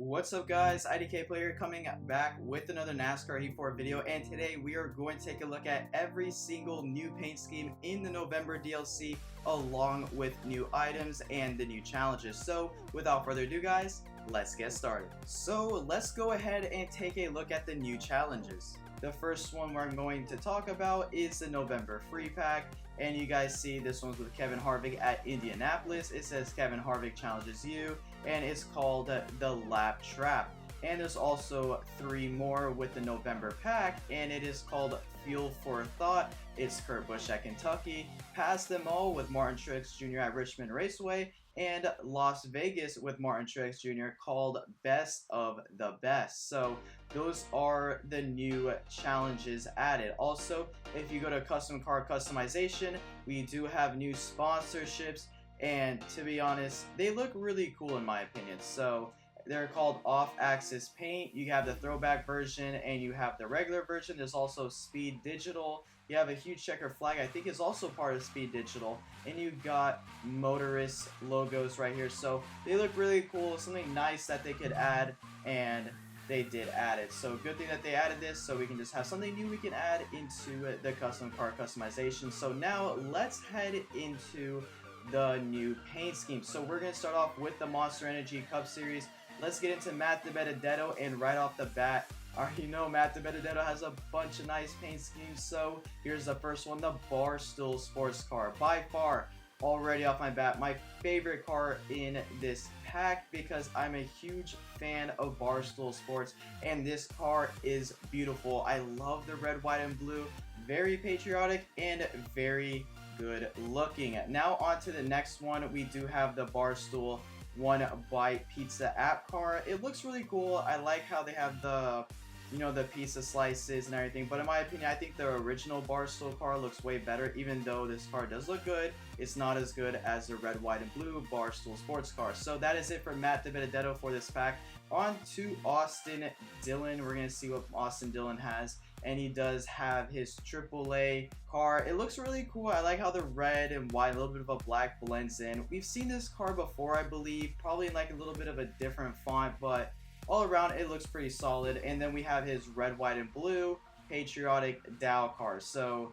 What's up guys, IDK Player coming back with another NASCAR Heat 4 video, and today we are going to take a look at every single new paint scheme in the November DLC along with new items and the new challenges. So without further ado guys, let's get started. So let's go ahead and take a look at the new challenges. The first one we're going to talk about is the November free pack, and you guys see this one's with Kevin Harvick at Indianapolis. It says Kevin Harvick challenges you, and it's called the Lap Trap. And there's also 3 more with the November pack, and it is called Fuel for Thought. It's Kurt Busch at Kentucky, Pass Them All with Martin Truex Jr. at Richmond Raceway, and Las Vegas with Martin Truex Jr. called Best of the Best. So those are the new challenges added. Also, if you go to custom car customization, we do have new sponsorships, and to be honest, they look really cool in my opinion. So they're called off-axis paint. You have the throwback version and you have the regular version. There's also Speed Digital. You have a huge checker flag, I think is also part of Speed Digital. And you got motorist logos right here. So they look really cool. Something nice that they could add, and they did add it. So good thing that they added this, so we can just have something new we can add into the custom car customization. So now let's head into the new paint scheme. So we're going to start off with the Monster Energy Cup Series. Let's get into Matt DiBenedetto, and right off the bat, I already know Matt DiBenedetto has a bunch of nice paint schemes. So here's the first one, the Barstool Sports Car. By far, already off my bat, my favorite car in this pack, because I'm a huge fan of Barstool Sports, and this car is beautiful. I love the red, white, and blue. Very patriotic and very good looking. Now on to the next one. We do have the Barstool One Bite Pizza app car. It looks really cool. I like how they have the the pizza slices and everything, but in my opinion, I think the original Barstool car looks way better. Even though this car does look good, it's not as good as the red, white, and blue Barstool Sports car. So that is it for Matt DiBenedetto for this pack. On to Austin Dillon. We're gonna see what Austin Dillon has, and he does have his AAA car. It looks really cool. I like how the red and white, a little bit of a black blends in. We've seen this car before, I believe, probably in like a little bit of a different font, but all around it looks pretty solid. And then we have his red, white, and blue patriotic Dow car. So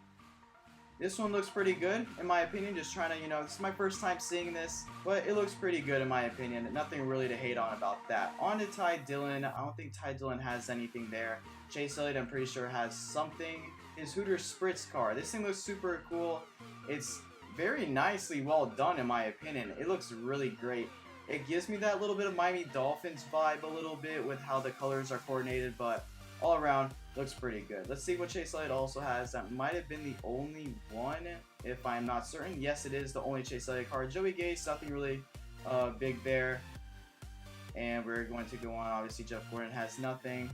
this one looks pretty good in my opinion. Just trying to, this is my first time seeing this, but it looks pretty good in my opinion. Nothing really to hate on about that. On to Ty Dillon. I don't think Ty Dillon has anything there. Chase Elliott, I'm pretty sure, has something. His Hooters Spritz car. This thing looks super cool. It's very nicely well done in my opinion. It looks really great. It gives me that little bit of Miami Dolphins vibe a little bit with how the colors are coordinated, but all around looks pretty good. Let's see what Chase Elliott also has. That might have been the only one, if I'm not certain. Yes, it is the only Chase Elliott card. Joey Gase, nothing really big there. And we're going to go on. Obviously, Jeff Gordon has nothing.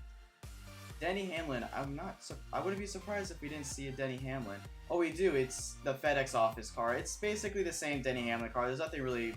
Denny Hamlin, I wouldn't be surprised if we didn't see a Denny Hamlin. Oh, we do. It's the FedEx office car. It's basically the same Denny Hamlin car. There's nothing really,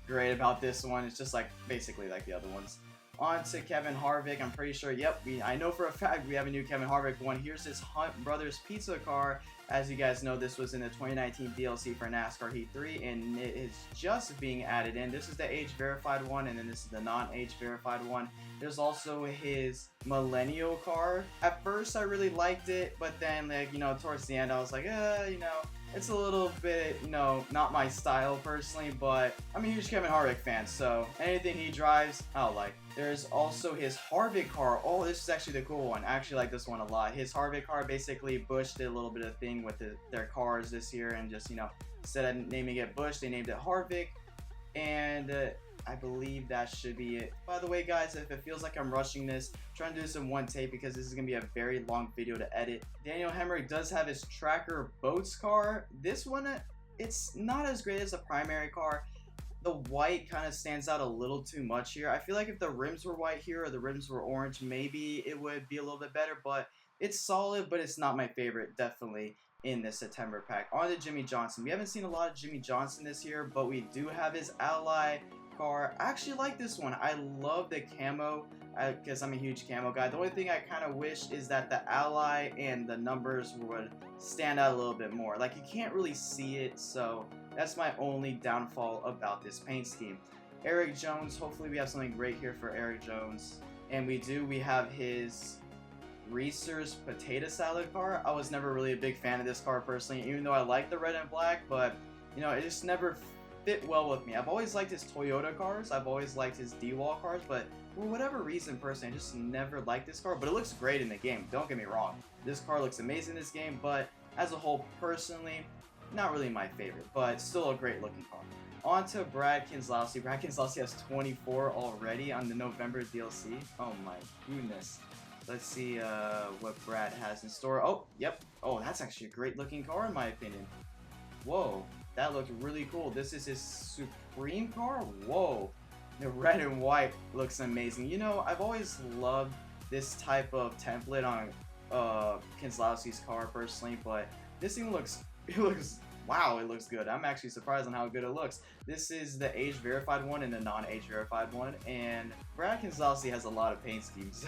great about this one. It's just like basically like the other ones. On to Kevin Harvick. I'm pretty sure, yep, I know for a fact we have a new Kevin Harvick one. Here's his Hunt Brothers pizza car. As you guys know, this was in the 2019 DLC for NASCAR Heat 3, and it is just being added in. This is the age verified one, and then this is the non-age verified one. There's also his Millennial car. At first, I really liked it, but then, towards the end, I was like, it's a little bit, not my style personally, but I'm a huge Kevin Harvick fan, so anything he drives, I'll like. There's also his Harvick car. Oh, this is actually the cool one. I actually like this one a lot. His Harvick car, basically, Busch did a little bit of thing with their cars this year, and just, instead of naming it Busch, they named it Harvick, and I believe that should be it. By the way, guys, if it feels like I'm rushing this, I'm trying to do this in one take because this is going to be a very long video to edit. Daniel Hemrick does have his Tracker Boats car. This one, it's not as great as the primary car. The white kind of stands out a little too much here. I feel like if the rims were white here or the rims were orange, maybe it would be a little bit better, but it's solid, but it's not my favorite, definitely, in this September pack. On to Jimmy Johnson. We haven't seen a lot of Jimmy Johnson this year, but we do have his Ally car. I actually like this one. I love the camo because I'm a huge camo guy. The only thing I kind of wish is that the Ally and the numbers would stand out a little bit more. Like, you can't really see it, so that's my only downfall about this paint scheme. Eric Jones, hopefully we have something great here for Eric Jones. And we have his Reese's potato salad car. I was never really a big fan of this car personally, even though I like the red and black, but you know, it just never fit well with me. I've always liked his Toyota cars, I've always liked his D-Wall cars, but for whatever reason, personally, I just never liked this car, but it looks great in the game, don't get me wrong. This car looks amazing in this game, but as a whole, personally, not really my favorite, but still a great looking car. On to Brad Keselowski. Brad Keselowski has 24 already on the November DLC. Oh my goodness. Let's see what Brad has in store. Oh, yep. Oh, that's actually a great looking car in my opinion. Whoa, that looks really cool. This is his Supreme car? Whoa. The red and white looks amazing. You know, I've always loved this type of template on Keselowski's car personally, but this thing looks, wow, it looks good. I'm actually surprised on how good it looks. This is the age verified one and the non-age verified one, and Brad Keselowski has a lot of paint schemes.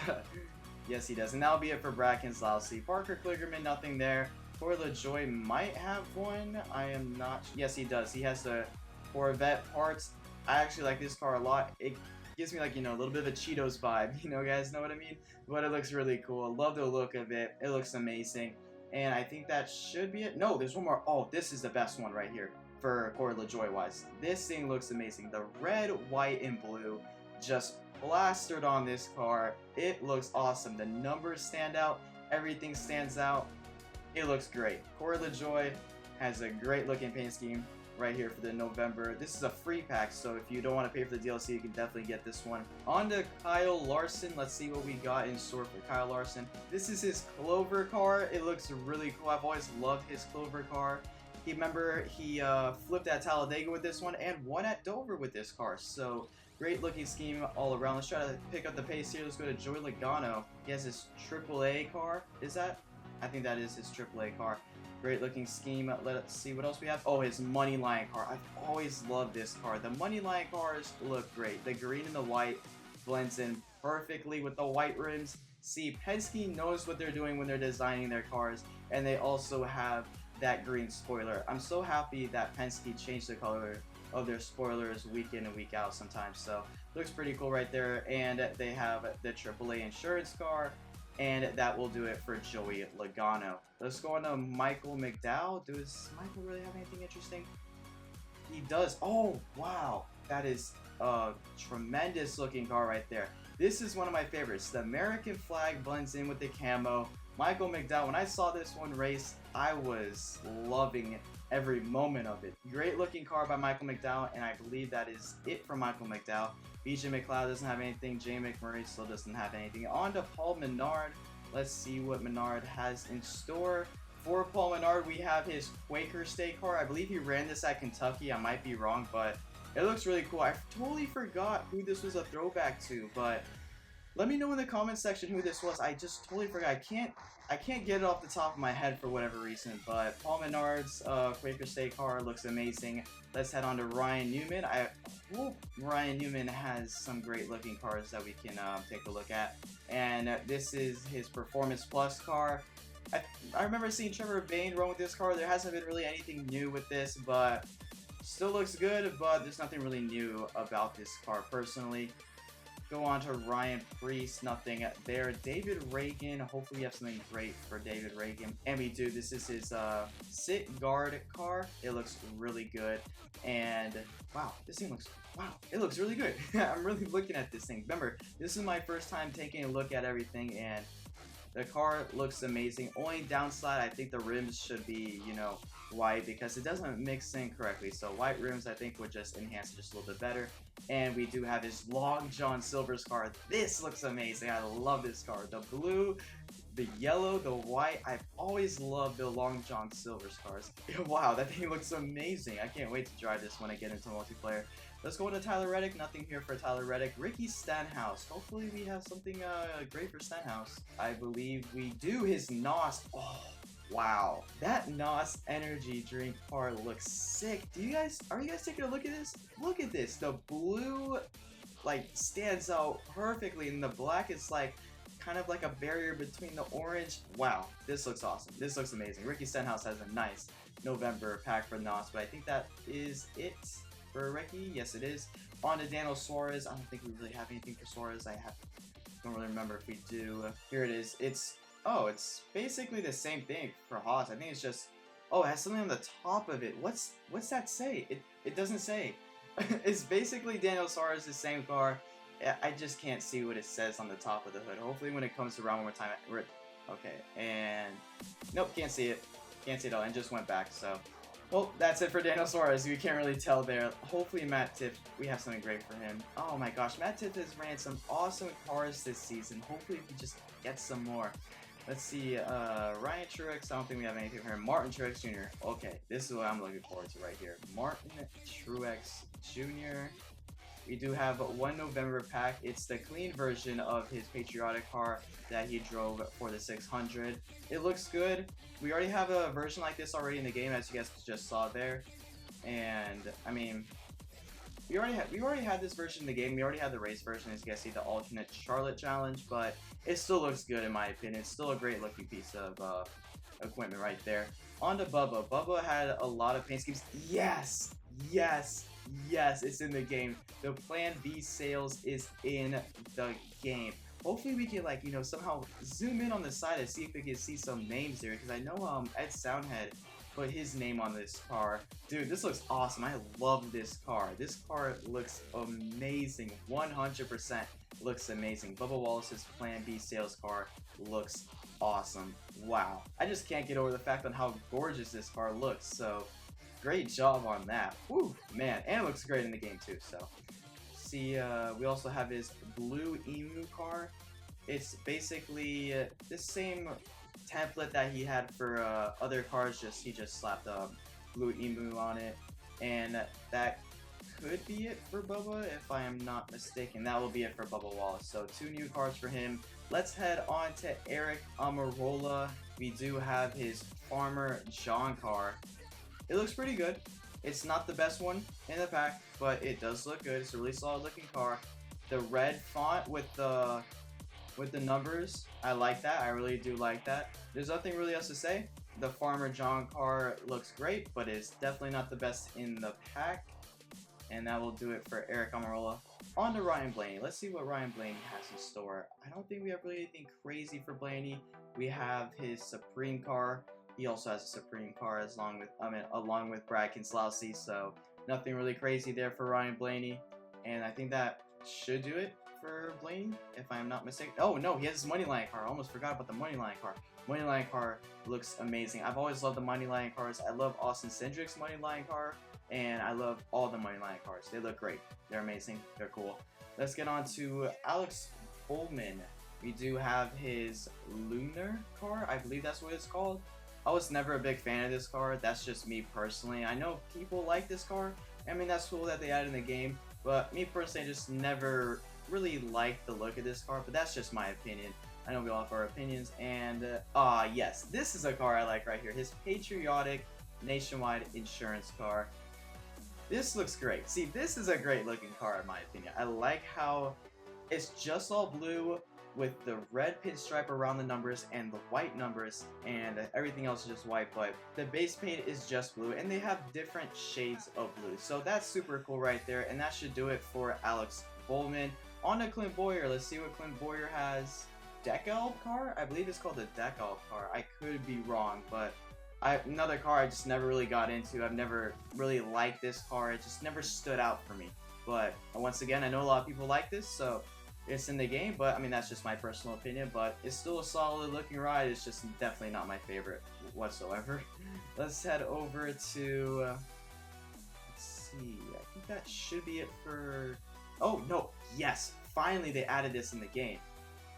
Yes, he does. And that'll be it for Brad Keselowski. Parker Kligerman, nothing there. Corey LaJoie might have one. I am not. Yes, he does. He has the Corvette parts. I actually like this car a lot. It gives me like, you know, a little bit of a Cheetos vibe. You know, guys know what I mean? But it looks really cool. I love the look of it. It looks amazing. And I think that should be it. No, there's one more. Oh, this is the best one right here for Corey LaJoie wise. This thing looks amazing. The red, white, and blue just plastered on this car. It looks awesome. The numbers stand out. Everything stands out. It looks great. Corey LaJoie has a great looking paint scheme right here for the November. This is a free pack, so if you don't want to pay for the DLC, you can definitely get this one. On to Kyle Larson. Let's see what we got in store for Kyle Larson. This is his Clover car. It looks really cool. I've always loved his Clover car. Remember, he flipped at Talladega with this one and won at Dover with this car. So great looking scheme all around. Let's try to pick up the pace here. Let's go to Joey Logano. He has his AAA car. Is that? I think that is his AAA car. Great looking scheme. Let's see what else we have. Oh, his Moneyline car. I've always loved this car. The Moneyline cars look great. The green and the white blends in perfectly with the white rims. See, Penske knows what they're doing when they're designing their cars, and they also have that green spoiler. I'm so happy that Penske changed the color of their spoilers week in and week out sometimes. So looks pretty cool right there. And they have the AAA insurance car. And that will do it for Joey Logano. Let's go on to Michael McDowell. Does Michael really have anything interesting? He does. Oh, wow. That is a tremendous looking car right there. This is one of my favorites. The American flag blends in with the camo. Michael McDowell, when I saw this one race, I was loving every moment of it. Great looking car by Michael McDowell, and I believe that is it for Michael McDowell. BJ McLeod doesn't have anything. Jay McMurray still doesn't have anything. On to Paul Menard. Let's see what Menard has in store. For Paul Menard, we have his Quaker State car. I believe he ran this at Kentucky. I might be wrong, but it looks really cool. I totally forgot who this was a throwback to, but let me know in the comment section who this was. I just totally forgot. I can't get it off the top of my head for whatever reason, but Paul Menard's Quaker State car looks amazing. Let's head on to Ryan Newman. I hope Ryan Newman has some great looking cars that we can take a look at. And this is his Performance Plus car. I remember seeing Trevor Bayne run with this car. There hasn't been really anything new with this, but still looks good, but there's nothing really new about this car personally. Go on to Ryan Preece, nothing there. David Reagan, hopefully we have something great for David Reagan. And we do. This is his sit guard car. It looks really good. And wow, this thing looks, wow, it looks really good. I'm really looking at this thing. Remember, this is my first time taking a look at everything, and the car looks amazing. Only downside, I think the rims should be, you know, white because it doesn't mix in correctly. So white rims, I think, would just enhance it just a little bit better. And we do have his Long John Silver's car. This looks amazing. I love this car. The blue, the yellow, the white. I've always loved the Long John Silver's cars. Wow, that thing looks amazing. I can't wait to drive this when I get into multiplayer. Let's go to Tyler Reddick. Nothing here for Tyler Reddick. Ricky Stenhouse. Hopefully we have something great for Stenhouse. I believe we do. His NOS. Oh, wow. That NOS energy drink car looks sick. Are you guys taking a look at this? Look at this. The blue like stands out perfectly, and the black is like kind of like a barrier between the orange. Wow, this looks awesome. This looks amazing. Ricky Stenhouse has a nice November pack for NOS, but I think that is it for Ricky. Yes, it is. On to Daniel Suarez. I don't think we really have anything for Suarez. Don't really remember if we do. Here it is. It's basically the same thing for Haas. I think it's just, oh, it has something on the top of it. What's that say? It doesn't say. It's basically Daniel Suarez, the same car. I just can't see what it says on the top of the hood. Hopefully when it comes around one more time, okay, and nope, can't see it. Can't see it all, and just went back, so. Well, that's it for Daniel Suarez. You can't really tell there. Hopefully Matt Tiff, we have something great for him. Oh my gosh, Matt Tiff has ran some awesome cars this season. Hopefully he just gets some more. Let's see, Ryan Truex, I don't think we have anything for him. Martin Truex Jr. Okay, this is what I'm looking forward to right here. Martin Truex Jr. We do have one November pack. It's the clean version of his patriotic car that he drove for the 600. It looks good. We already have a version like this already in the game, as you guys just saw there. And I mean, we already had this version in the game. We already had the race version, as you guys see, the alternate Charlotte challenge. But it still looks good in my opinion. It's still a great looking piece of equipment right there. On to Bubba. Bubba had a lot of paint schemes. Yes, yes. Yes, it's in the game. The Plan B sales is in the game. Hopefully we can, like, you know, somehow zoom in on the side and see if we can see some names there, because I know Ed Soundhead put his name on this car. Dude, this looks awesome. I love this car. This car looks amazing. 100% looks amazing. Bubba Wallace's Plan B sales car looks awesome. Wow. I just can't get over the fact on how gorgeous this car looks, so great job on that. Woo, man, and it looks great in the game too. So, see, we also have his blue emu car. It's basically the same template that he had for other cars. He just slapped a blue emu on it, and that could be it for Bubba, if I am not mistaken. That will be it for Bubba Wallace. So 2 new cars for him. Let's head on to Eric Almirola. We do have his Farmer John car. It looks pretty good. It's not the best one in the pack, but it does look good. It's a really solid looking car. The red font with the numbers, I like that. I really do like that. There's nothing really else to say. The Farmer John car looks great, but it's definitely not the best in the pack. And that will do it for Eric Almirola. On to Ryan Blaney. Let's see what Ryan Blaney has in store. I don't think we have really anything crazy for Blaney. We have his Supreme car. He also has a Supreme car along with Brad Keselowski, so nothing really crazy there for Ryan Blaney. And I think that should do it for Blaney, if I am not mistaken. Oh no, he has his Moneyline car. I almost forgot about the Moneyline car. Moneyline car looks amazing. I've always loved the Moneyline cars. I love Austin Cindric's Moneyline car, and I love all the Moneyline cars. They look great. They're amazing. They're cool. Let's get on to Alex Bowman. We do have his Lunar car. I believe that's what it's called. I was never a big fan of this car. That's just me personally. I know people like this car. I mean, that's cool that they added in the game. But me personally, I just never really liked the look of this car. But that's just my opinion. I know we all have our opinions. And, yes, this is a car I like right here. His patriotic nationwide insurance car. This looks great. See, this is a great looking car in my opinion. I like how it's just all blue with the red pinstripe around the numbers and the white numbers, and everything else is just white, but the base paint is just blue, and they have different shades of blue. So that's super cool right there, and that should do it for Alex Bowman. On to Clint Bowyer. Let's see what Clint Bowyer has. Decal car? I believe it's called the Decal car. I could be wrong, but another car I just never really got into. I've never really liked this car. It just never stood out for me. But once again, I know a lot of people like this, so it's in the game, but I mean, that's just my personal opinion, but it's still a solid looking ride. It's just definitely not my favorite whatsoever. Let's head over to, let's see, I think that should be it for, oh no, yes, finally they added this in the game.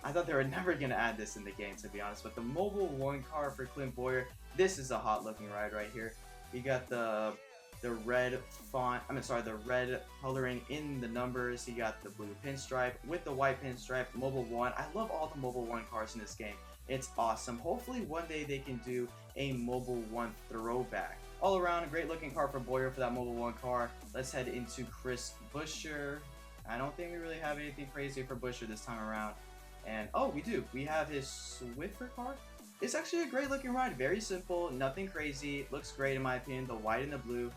I thought they were never going to add this in the game, to be honest, but the Mobile 1 car for Clint Bowyer, this is a hot looking ride right here. You got the red font, the red coloring in the numbers. You got the blue pinstripe with the white pinstripe, Mobile 1. I love all the Mobile 1 cars in this game. It's awesome. Hopefully one day they can do a Mobile 1 throwback. All around, a great looking car for Bowyer for that Mobile 1 car. Let's head into Chris Buescher. I don't think we really have anything crazy for Buescher this time around. And, oh, we do. We have his Swiffer car. It's actually a great looking ride. Very simple, nothing crazy. Looks great in my opinion. The white and the blue.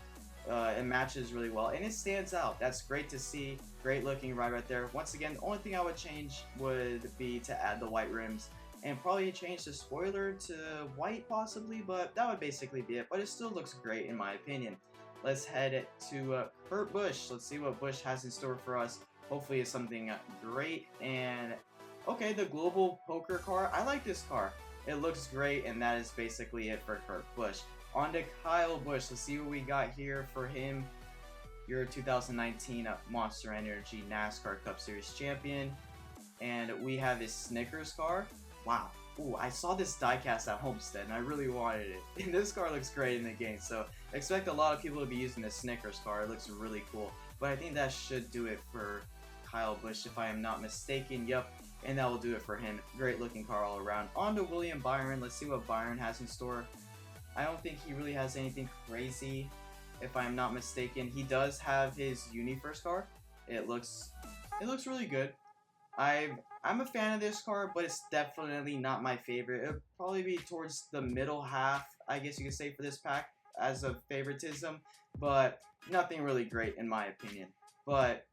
It matches really well, and it stands out. That's great to see. Great looking right there. Once again, the only thing I would change would be to add the white rims and probably change the spoiler to white possibly, but that would basically be it. But it still looks great in my opinion. Let's head to Kurt Busch. Let's see what Busch has in store for us. Hopefully it's something great. And okay, the global poker car. I like this car. It looks great, and that is basically it for Kurt Busch. On to Kyle Busch. Let's see what we got here for him. Your 2019 Monster Energy NASCAR Cup Series champion. And we have his Snickers car. Wow. Ooh, I saw this diecast at Homestead, and I really wanted it. And this car looks great in the game, so expect a lot of people to be using the Snickers car. It looks really cool. But I think that should do it for Kyle Busch, if I am not mistaken. Yep. And that will do it for him. Great looking car all around. On to William Byron. Let's see what Byron has in store. I don't think he really has anything crazy, if I'm not mistaken. He does have his UniFirst car. It looks really good. I'm a fan of this car, but it's definitely not my favorite. It'll probably be towards the middle half, I guess you could say, for this pack as a favoritism, but nothing really great in my opinion. But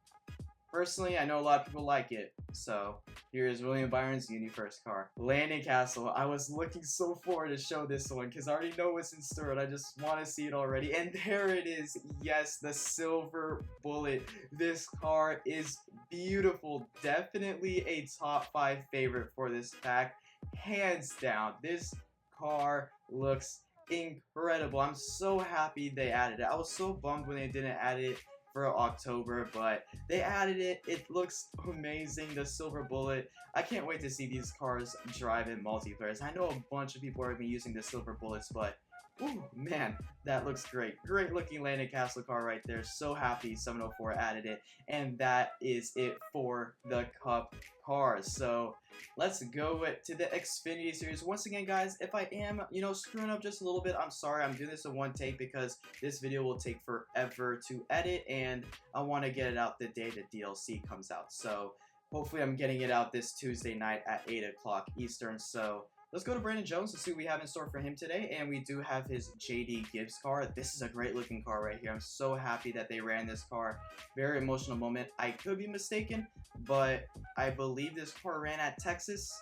personally, I know a lot of people like it, so here's William Byron's UniFirst car. Landing Castle. I was looking so forward to show this one because I already know what's in store and I just want to see it already. And there it is. Yes, the silver bullet. This car is beautiful. Definitely a top 5 favorite for this pack. Hands down. This car looks incredible. I'm so happy they added it. I was so bummed when they didn't add it for October, but they added it. It looks amazing. The silver bullet. I can't wait to see these cars drive in multiplayer. I know a bunch of people are even using the silver bullets, but ooh, man, that looks great. Great looking Landing Castle car right there. So happy 704 added it. And that is it for the Cup cars. So let's go to the Xfinity Series. Once again, guys, if I am, screwing up just a little bit, I'm sorry. I'm doing this in one take because this video will take forever to edit, and I want to get it out the day the DLC comes out. So hopefully I'm getting it out this Tuesday night at 8 o'clock Eastern. So let's go to Brandon Jones and see what we have in store for him today. And we do have his JD Gibbs car. This is a great looking car right here. I'm so happy that they ran this car. Very emotional moment. I could be mistaken, but I believe this car ran at Texas.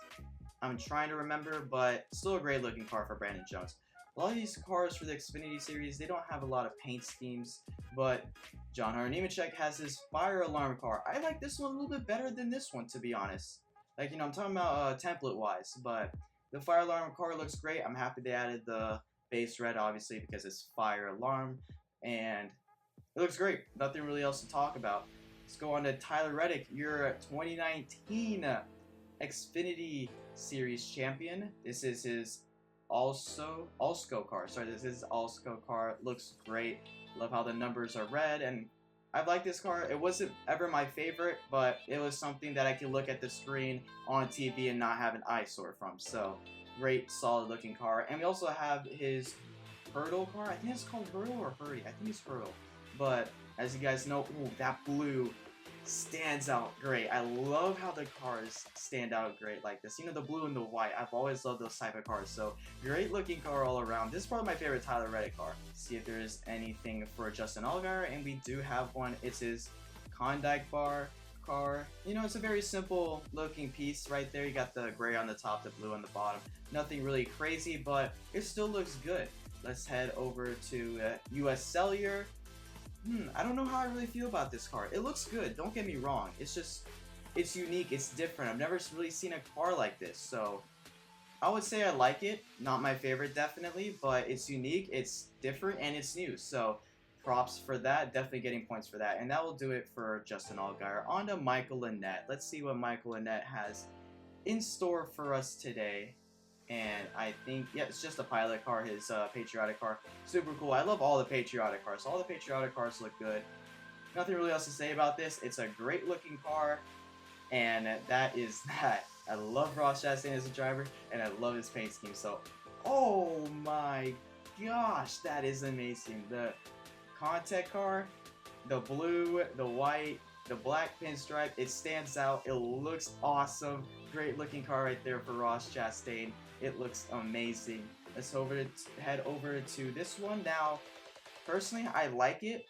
I'm trying to remember, but still a great looking car for Brandon Jones. A lot of these cars for the Xfinity Series, they don't have a lot of paint schemes, but John Hunter Nemechek has his fire alarm car. I like this one a little bit better than this one, to be honest. Like, I'm talking about template-wise, but the fire alarm car looks great. I'm happy they added the base red, obviously, because it's fire alarm, and it looks great. Nothing really else to talk about. Let's go on to Tyler Reddick, your 2019 Xfinity Series champion. This is his Alsco car. Sorry, this is Alsco car. Looks great. Love how the numbers are red, and I like this car. It wasn't ever my favorite, but it was something that I could look at the screen on TV and not have an eyesore from. So, great, solid looking car. And we also have his Hurdle car. I think it's called Hurdle or Hurdy. I think it's Hurdle. But as you guys know, ooh, that blue stands out great. I love how the cars stand out great like this. The blue and the white. I've always loved those type of cars. So great looking car all around. This is probably my favorite Tyler Reddick car. See if there's anything for Justin Allgaier, and we do have one. It's his Klondike bar car. It's a very simple looking piece right there. You got the gray on the top, the blue on the bottom. Nothing really crazy, but it still looks good. Let's head over to US Cellular. I don't know how I really feel about this car. It looks good, don't get me wrong. It's just, it's unique, it's different. I've never really seen a car like this, so I would say I like it. Not my favorite, definitely, but it's unique, it's different, and it's new. So props for that, definitely getting points for that. And that will do it for Justin Allgaier. On to Michael Annett. Let's see what Michael Annett has in store for us today. And I think, yeah, it's just a pilot car, his patriotic car. Super cool. I love all the patriotic cars. All the patriotic cars look good. Nothing really else to say about this. It's a great looking car, and that is that. I love Ross Chastain as a driver, and I love his paint scheme. So, oh my gosh, that is amazing. The Contact car, the blue, the white, the black pinstripe, it stands out. It looks awesome. Great looking car right there for Ross Chastain. It looks amazing. Let's head over to this one. Now, personally, I like it.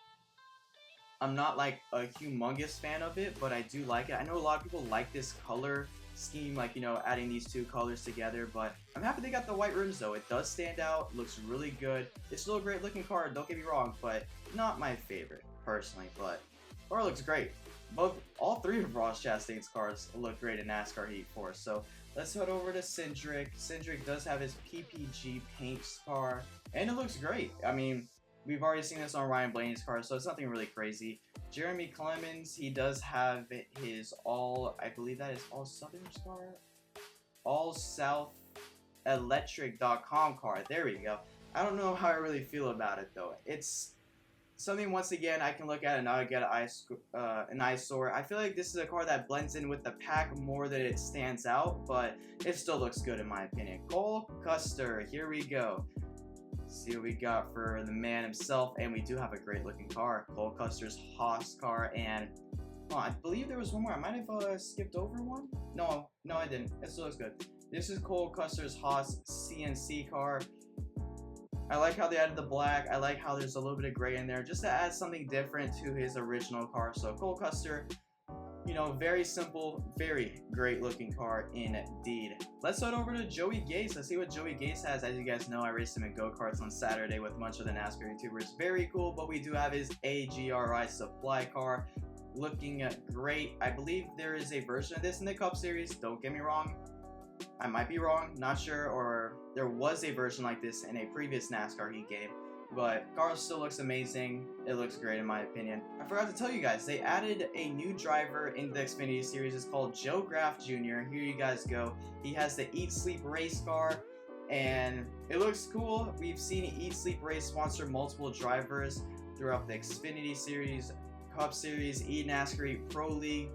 I'm not like a humongous fan of it, but I do like it. I know a lot of people like this color scheme, like, you know, adding these two colors together, but I'm happy they got the white rims though. It does stand out, looks really good. It's still a great looking car, don't get me wrong, but not my favorite personally, but car looks great. All three of Ross Chastain's cars look great in NASCAR Heat 4. So let's head over to Cindric. Cindric does have his PPG paint car, and it looks great. I mean, we've already seen this on Ryan Blaney's car, so it's nothing really crazy. Jeremy Clemens, he does have his I believe that is all Southern's car? All South Electric.com car. There we go. I don't know how I really feel about it though. It's something, once again, I can look at and not get an eyesore. I feel like this is a car that blends in with the pack more than it stands out, but it still looks good in my opinion. Cole Custer, here we go. See what we got for the man himself, and we do have a great looking car. Cole Custer's Haas car, and I believe there was one more. I might have skipped over one. No, I didn't. It still looks good. This is Cole Custer's Haas CNC car. I like how they added the black. I like how there's a little bit of gray in there just to add something different to his original car. So Cole Custer, you know, very simple, very great looking car indeed. Let's head over to Joey Gase. Let's see what Joey Gase has. As you guys know, I raced him in go-karts on Saturday with a bunch of the NASCAR YouTubers. Very cool, but we do have his AGRI supply car looking great. I believe there is a version of this in the Cup Series. Don't get me wrong. I might be wrong, not sure, or there was a version like this in a previous NASCAR Heat game, but car still looks amazing. It looks great in my opinion. I forgot to tell you guys, they added a new driver in the Xfinity Series. It's called Joe Graff Jr. Here you guys go. He has the Eat Sleep race car, and it looks cool. We've seen Eat Sleep race sponsor multiple drivers throughout the Xfinity Series, Cup Series, NASCAR Heat Pro League.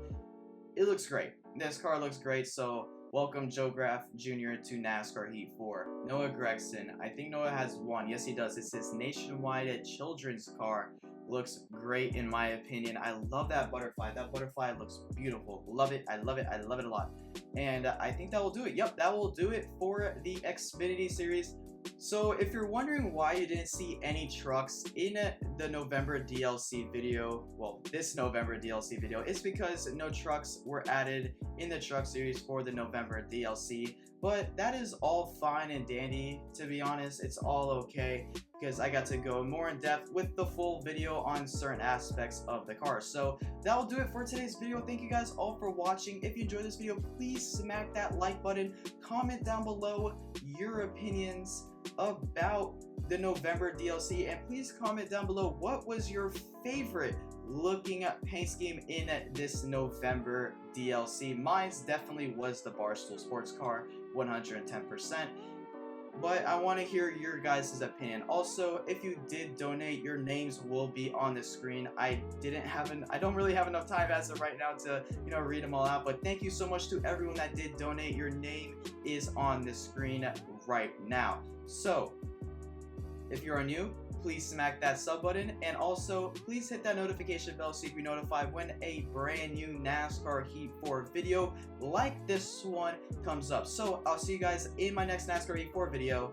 It looks great. This car looks great, so welcome Joe Graff Jr. to NASCAR Heat 4. Noah Gregson. I think Noah has one. Yes, he does. It's his nationwide children's car. Looks great in my opinion. I love that butterfly. That butterfly looks beautiful. Love it. I love it. I love it a lot. And I think that will do it. Yep, that will do it for the Xfinity Series. So if you're wondering why you didn't see any trucks in the November DLC video, well, this November DLC video, it's because no trucks were added in the truck series for the November DLC. But that is all fine and dandy, to be honest. It's all okay because I got to go more in depth with the full video on certain aspects of the car. So that will do it for today's video. Thank you guys all for watching. If you enjoyed this video, please smack that like button. Comment down below your opinions about the November DLC, and please comment down below what was your favorite looking paint scheme in this November DLC. Mine's definitely was the Barstool Sports car, 110%. But I want to hear your guys' opinion. Also, if you did donate, your names will be on the screen. I don't really have enough time as of right now to, you know, read them all out. But thank you so much to everyone that did donate. Your name is on the screen right now. So, if you are new, please smack that sub button, and also please hit that notification bell so you can be notified when a brand new NASCAR Heat 4 video like this one comes up. So I'll see you guys in my next NASCAR Heat 4 video.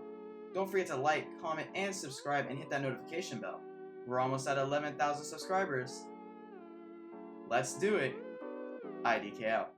Don't forget to like, comment, and subscribe, and hit that notification bell. We're almost at 11,000 subscribers. Let's do it. IDK out.